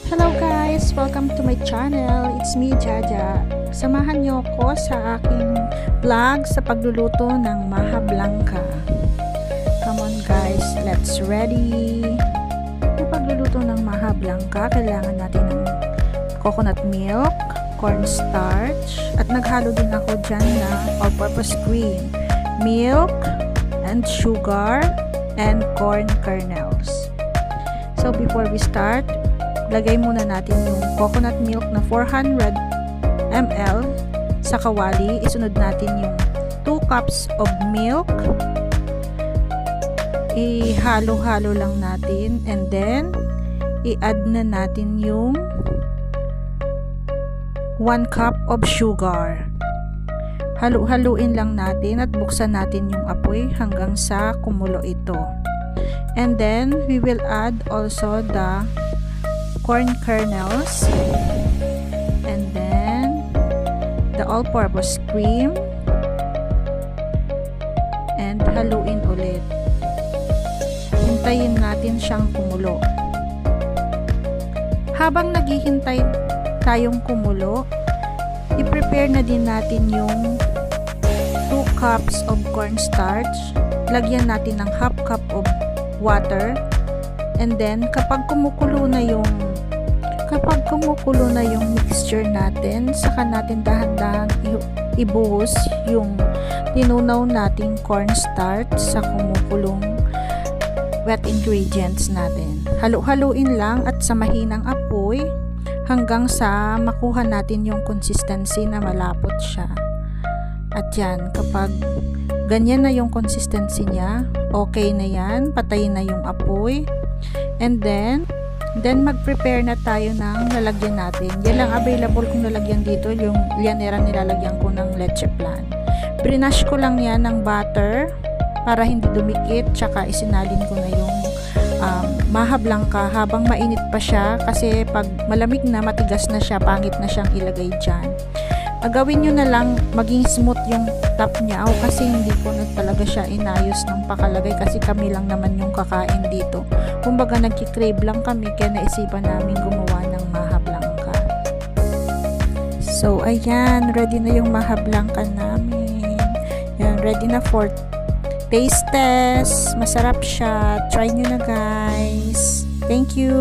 Hello guys! Welcome to my channel. It's me, Jaja. Samahan niyo ko sa aking vlog sa pagluluto ng maha blanca. Come on guys, let's ready! Sa pagluluto ng maha blanca, kailangan natin ng coconut milk, cornstarch, at naghalo din ako dyan na all-purpose cream, milk, and sugar, and corn kernels. So before we start, lagay muna natin yung coconut milk na 400 ml sa kawali. Isunod natin yung 2 cups of milk. Ihalo-halo lang natin and then i-add na natin yung 1 cup of sugar. Halu-haluin lang natin at buksan natin yung apoy hanggang sa kumulo ito. And then we will add also the corn kernels and then the all-purpose cream and haluin ulit. Hintayin natin siyang kumulo. Habang naghihintay tayong kumulo, i-prepare na din natin yung 2 cups of cornstarch. Lagyan natin ng half cup of water and then kapag kumukulo na yung mixture natin, saka natin dahan-dahan ibuhos yung tinunaw nating cornstarch sa kumukulong wet ingredients natin. Halu-haluin lang at sa mahinang apoy hanggang sa makuha natin yung consistency na malapot siya. At yan, kapag ganyan na yung consistency niya, okay na yan, patayin na yung apoy. And then mag-prepare na tayo ng lalagyan natin. Yan lang available kong lalagyan dito, yung lianera nilalagyan ko ng leche flan. Brinash ko lang yan ng butter para hindi dumikit, tsaka isinalin ko na yung maha blanca habang mainit pa siya, kasi pag malamig na, matigas na siya, pangit na siyang ilagay dyan. Gawin nyo na lang maging smooth yung top niya, kasi hindi ko na talaga siya inayos ng pakalagay kasi kami lang naman yung kakain dito. Kumbaga nagki-crave lang kami, kaya naisipan namin gumawa ng maha blanca. So ayan, ready na yung maha blanca namin. Yan, ready na for taste test. Masarap siya. Try nyo na guys. Thank you.